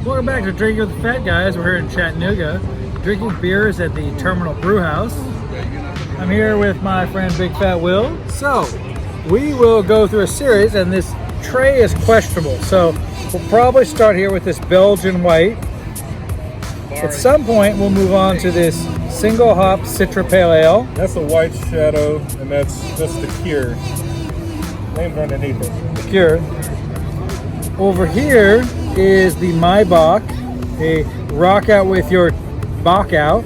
Welcome back to Drinking with the Fat Guys. We're here in Chattanooga, drinking beers at the Terminal Brew House. I'm here with my friend Big Fat Will. So, we will go through a series, and this tray is questionable. So, we'll probably start here with this Belgian White. At some point, we'll move on to this single hop Citra Pale Ale. That's a White Shadow, and that's the Cure. Names underneath it. The Cure. Over here is the Maibach, a rock out with your Bach out.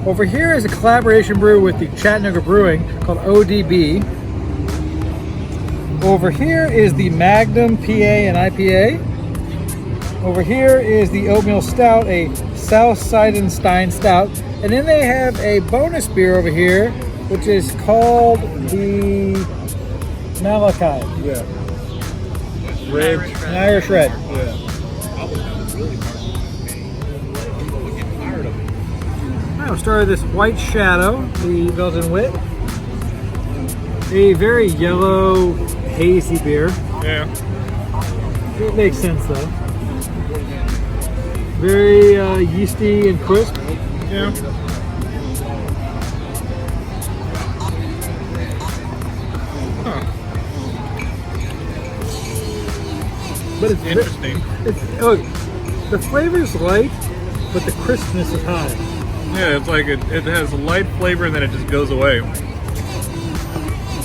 Over here is a collaboration brew with the Chattanooga Brewing called ODB. Over here is the Magnum PA and IPA. Over here is the Oatmeal Stout, a South Seidenstein Stout. And then they have a bonus beer over here, which is called the Maokai. Yeah. Red. An Irish Red. Yeah. Alright, we'll start with this White Shadow, the Belgian Wit. A very yellow, hazy beer. Yeah. It makes sense though. Very yeasty and crisp. Yeah. Huh. But it's Interesting. The flavor's light, but the crispness is high. Yeah, it's like it has a light flavor and then it just goes away.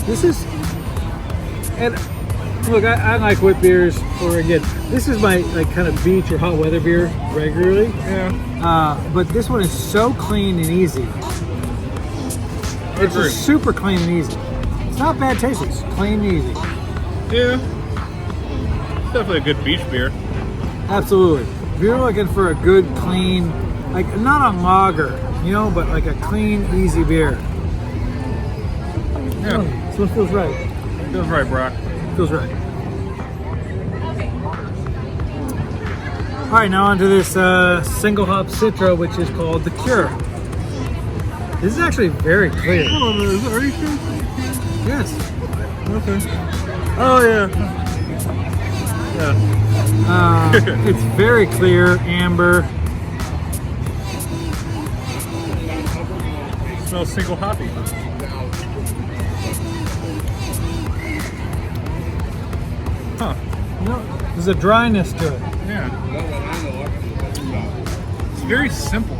This is, and look, I like wit beers. Or again, this is my like kind of beach or hot weather beer regularly. Yeah. But this one is so clean and easy. It's just super clean and easy. It's not bad tasting. It's clean and easy. Yeah. It's definitely a good beach beer. Absolutely. If you're looking for a good, clean, like not a lager, you know, but like a clean, easy beer. Yeah. This one feels right. Feels right, Brock. Feels right. All right, now onto this single hop Citra, which is called the Cure. This is actually very clear. Hold on, are you sure? Yes. Okay. Oh yeah. Yeah. It's very clear, amber. Smells single hoppy. Huh. You know, there's a dryness to it. Yeah. It's very simple.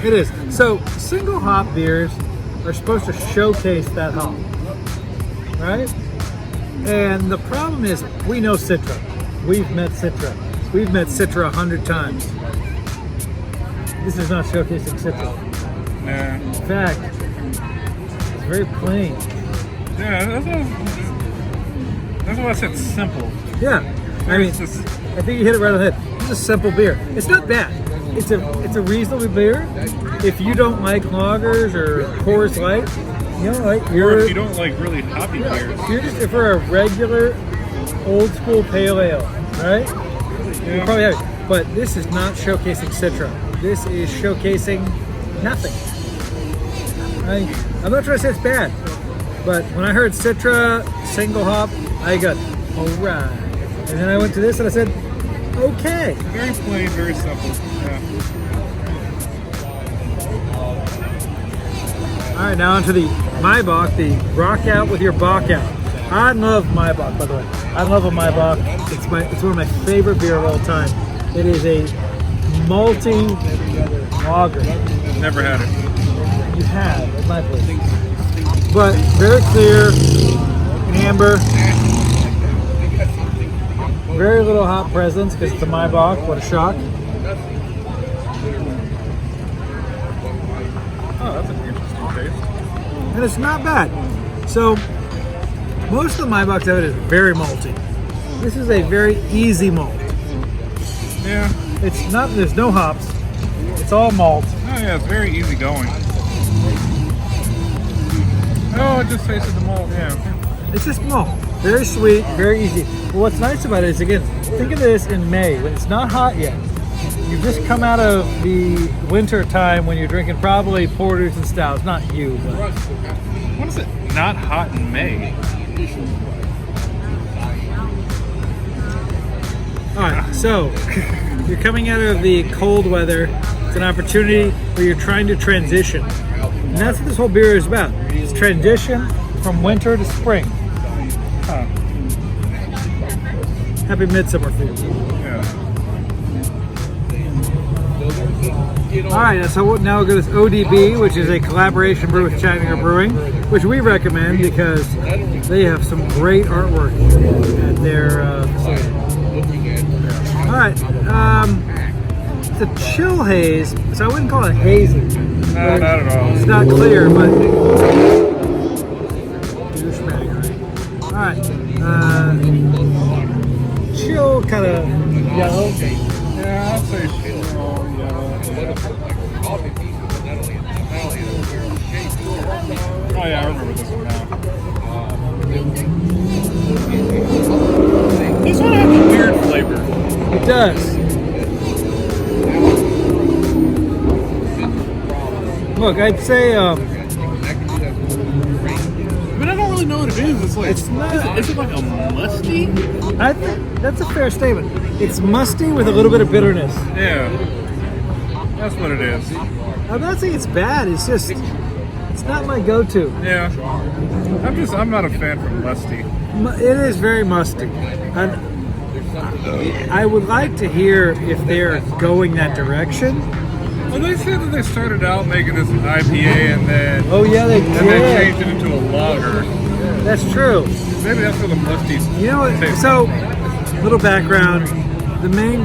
It is. So, single hop beers are supposed to showcase that hop, right? And the problem is, we know Citra. We've met Citra. We've met Citra 100 times. This is not showcasing Citra. Nah. In fact, it's very plain. Yeah, that's why I said simple. Yeah, I mean, I think you hit it right on the head. It's a simple beer. It's not bad. It's a reasonable beer. If you don't like lagers or Coors Light, you know, like Or if you don't like really hoppy beers. if you're a regular old school pale ale, right? Yeah. You probably have it. But this is not showcasing Citra. This is showcasing nothing. I'm not trying to say it's bad, but when I heard Citra single hop, I got, all right. And then I went to this and I said, okay. Very plain, very simple. Yeah. All right, now onto the Maibach, the rock out with your Bach out. I love Maibach, by the way. I love a Maibach. It's one of my favorite beer of all time. It is a malty lager. Never had it. You have at my place, but very clear, amber. Very little hop presence because it's a Maibach. What a shock! Oh, that's an interesting taste. And it's not bad. So most of the Maibachs of it is very malty. This is a very easy malt. Yeah. It's not. There's no hops. It's all malt. Oh yeah, it's very easy going. Oh, it just tasted the malt. Yeah. It's just malt. Very sweet, very easy. But what's nice about it is, again, think of this in May when it's not hot yet. You've just come out of the winter time when you're drinking probably porters and stouts. Not you, but What is it? Not hot in May. So, you're coming out of the cold weather. It's an opportunity where you're trying to transition. And that's what this whole beer is about. It's transition from winter to spring. Huh. Happy Midsummer for you. Yeah. Alright, so now we'll go to this ODB, which is a collaboration brew with Chattanooga Brewing, which we recommend because they have some great artwork at their facility. Alright, it's a chill haze, so I wouldn't call it hazy. No, not at all. It's not clear, but... Alright, chill, kind of yellow. Yeah, I'd say chill. Oh yeah, I remember this one now. This one has a weird flavor. It does. Look, I'd say, I mean, I don't really know what it is. It's like, It's not- is it like a musty? I think that's a fair statement. It's musty with a little bit of bitterness. Yeah. That's what it is. I'm not saying it's bad, it's just, it's not my go-to. Yeah. I'm not a fan from musty. It is very musty. And I would like to hear if they're going that direction. Well, they said that they started out making this an IPA and then Oh yeah, they and then did. changed it into a lager. That's true. Maybe that's where the musty. You know what? taste. So, little background. The main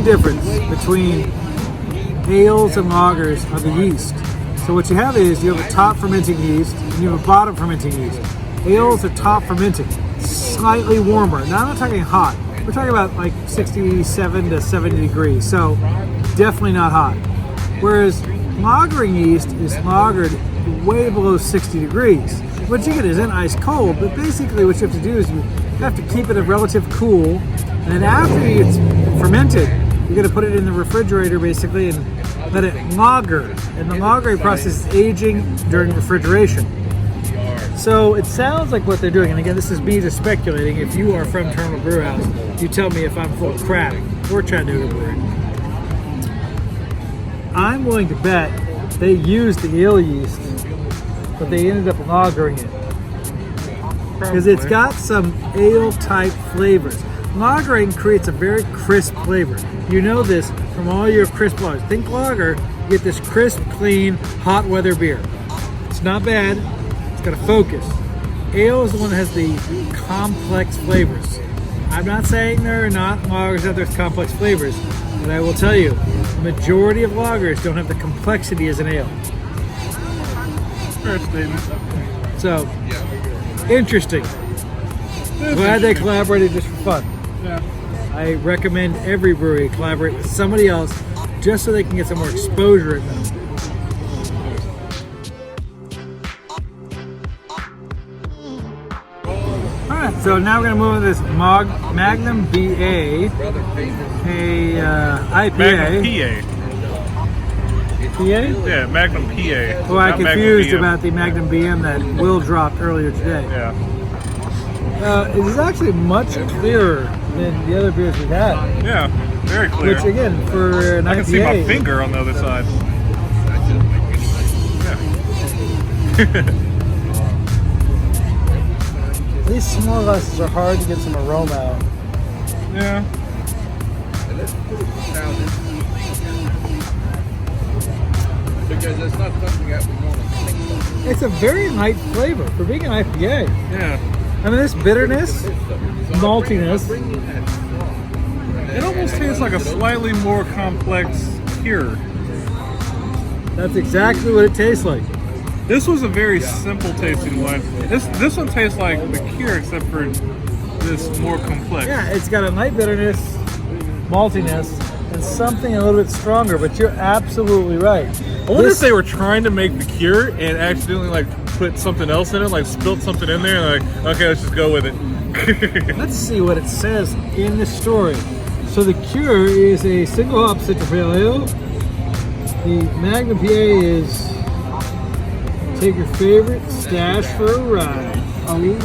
difference between ales and lagers are the yeast. So what you have is you have a top fermenting yeast and you have a bottom fermenting yeast. Ales are top fermenting, slightly warmer. Now I'm not talking hot. We're talking about like 67 to 70 degrees. So definitely not hot. Whereas lagering yeast is lagered way below 60 degrees. What you get isn't ice cold, but basically what you have to do is you have to keep it a relative cool, and then after it's fermented, you're going to put it in the refrigerator basically and let it lager. And the lagering process is aging during refrigeration. So it sounds like what they're doing, and again, this is me just speculating. If you are from Terminal Brew House, you tell me if I'm full of crap, or Chattanooga Brewing. I'm willing to bet they used the ale yeast, but they ended up lagering it. Because it's got some ale-type flavors. Lagering creates a very crisp flavor. You know this from all your crisp lagers. Think lager, you get this crisp, clean, hot weather beer. It's not bad. It's got a focus. Ale is the one that has the complex flavors. I'm not saying there are not lagers that there's complex flavors, but I will tell you, the majority of lagers don't have the complexity as an ale. Fair statement. So, interesting. Glad they collaborated just for fun. Yeah. I recommend every brewery collaborate with somebody else just so they can get some more exposure at them. Alright, so now we're going to move on to this Magnum BA, IPA. Magnum PA. PA? Yeah, Magnum PA. Well, I Not Magnum confused BM. about the Magnum BM that Will dropped earlier today. Yeah. It is actually much clearer than the other beers we've had. Yeah. Very clear. Which again, for an I can see my IPA, finger on the other side. Yeah. these small glasses are hard to get some aroma out. Yeah. Because it's not something that we want to think about. It's a very light flavor for being an IPA. Yeah. I mean, this bitterness, maltiness. It almost tastes like a slightly more complex cure. That's exactly what it tastes like. This was a very simple tasting wine. This one tastes like the cure except for this more complex. Yeah, it's got a light bitterness, maltiness, and something a little bit stronger, but you're absolutely right. I wonder if they were trying to make the cure and accidentally like put something else in it, like spilled something in there, and like, okay, let's just go with it. Let's see what it says in the story. So the cure is a single hop citrus pale ale. The Magnum PA is take your favorite stash for a ride. All right.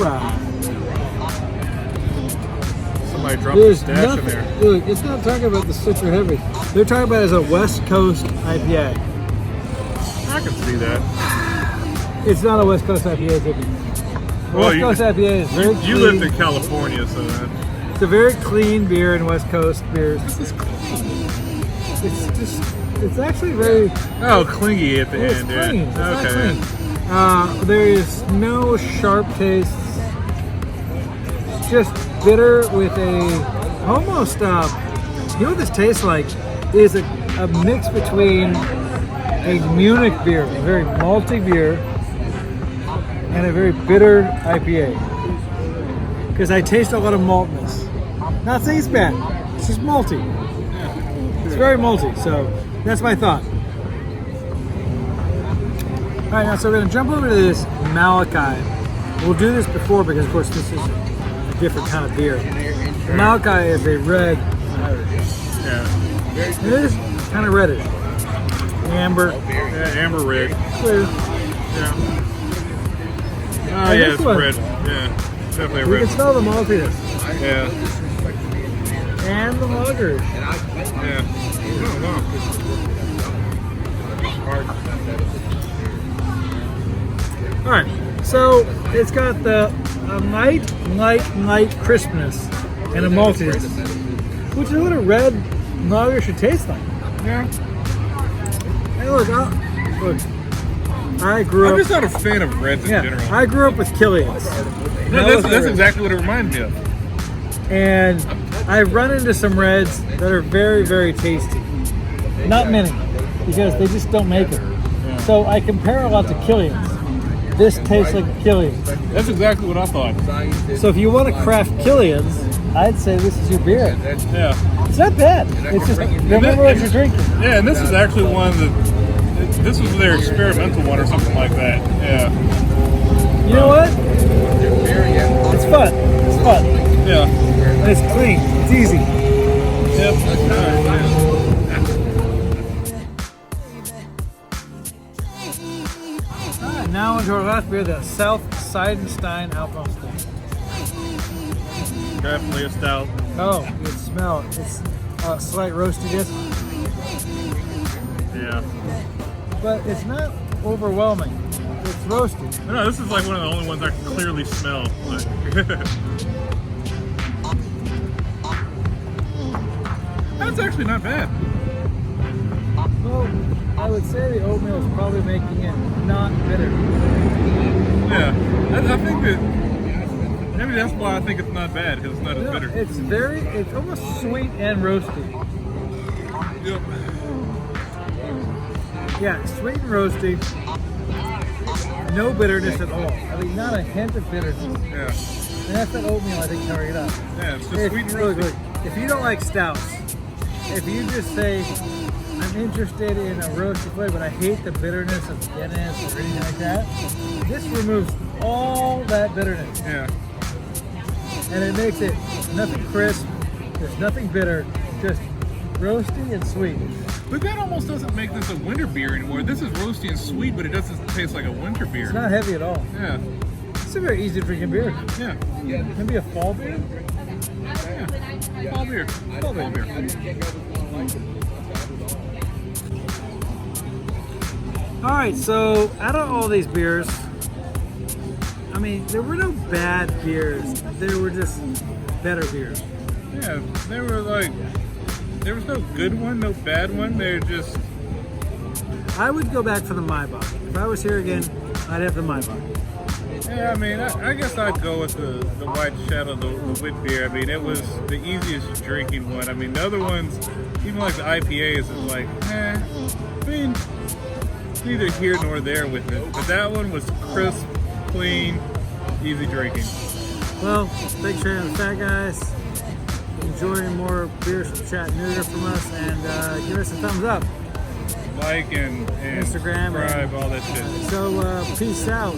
Some Somebody dropped a There's stash in nothing. there. Look, it's not talking about the super heavy. They're talking about it as a West Coast IPA. I can see that. It's not a West Coast IPA, Tippy. Well, West Coast IPA is very You clean. lived in California, so It's a very clean beer in West Coast beers. this is clean. It's actually very. Oh, clingy at the It's end, clean. yeah. It's not Okay. clean. There is no sharp taste. It's just bitter with a almost. You know what this tastes like? Is a mix between a Munich beer, a very malty beer, and a very bitter IPA. Because I taste a lot of maltness. Not saying it's bad. It's just malty. It's very malty. So that's my thought. All right, now so we're gonna jump over to this Maokai. We'll do this before because of course this is a different kind of beer. Maokai is a red Irish. Yeah. It is kind of reddish. Amber. Yeah, amber red. Clear. Yeah. Oh, And yeah, this it's one. red. Yeah. Definitely a You red. can smell the maltiness Yeah. and the lagers. Yeah. Oh, All right, so it's got the a light crispness and a maltiness, which is what a red lager should taste like. Yeah. Hey, look, I grew I'm up. just not a fan of reds in Yeah, general. I grew up with Killian's. That's exactly what it reminds me of. And I've run into some reds that are very, very tasty. Not many, because they just don't make it. Yeah. So I compare a lot to Killian's. This tastes like Killian's. That's exactly what I thought. So if you want to craft Killian's, I'd say this is your beer. Yeah. It's not bad. It's just remember what you're drinking. Yeah, and this is actually one that this was their experimental one or something like that. Yeah. You know what? It's fun. It's fun. Yeah. And it's clean. It's easy. Yep. Alright, now into our last beer, the South Seidenstein Alpine Stout. Definitely a stout. Oh, you can smell it. It's slight roastiness, Yeah. but it's not overwhelming. It's roasty. No, this is like one of the only ones I can clearly smell. Like, that's actually not bad. Well, I would say the oatmeal is probably making it not bitter. Yeah. I think that maybe that's why I think it's not bad, because it's not as bitter. It's almost sweet and roasty. Yep. Yeah, sweet and roasty. No bitterness at all. I mean, not a hint of bitterness. Yeah. And that's that oatmeal, I think, covering it up. Yeah, it's just sweet and Look, roasty. look, if you don't like stouts, if you just say, I'm interested in a roasty flavor, but I hate the bitterness of Guinness or anything like that, this removes all that bitterness. Yeah. And it makes it nothing crisp, there's nothing bitter, just roasty and sweet. But that almost doesn't make this a winter beer anymore. This is roasty and sweet, but it doesn't taste like a winter beer. It's not heavy at all. Yeah. It's a very easy drinking beer. Yeah. Maybe a fall beer? Yeah. Fall beer. Fall beer. Alright, so out of all these beers, I mean, there were no bad beers. There were just better beers. Yeah. They were like, there was no good one, no bad one. They're just, I would go back for the Maibach. If I was here again, I'd have the Maibach. yeah, I mean, I guess I'd go with the White Shadow, the wit beer. I mean, it was the easiest drinking one. I mean, the other ones, even like the IPAs, is like, I mean, neither here nor there with it. But that one was crisp, clean, easy drinking. Well, thanks for having the Fat Guys. Enjoying more beers from Chattanooga from us, and give us a thumbs up. Like and Instagram subscribe, all that shit. So, peace out.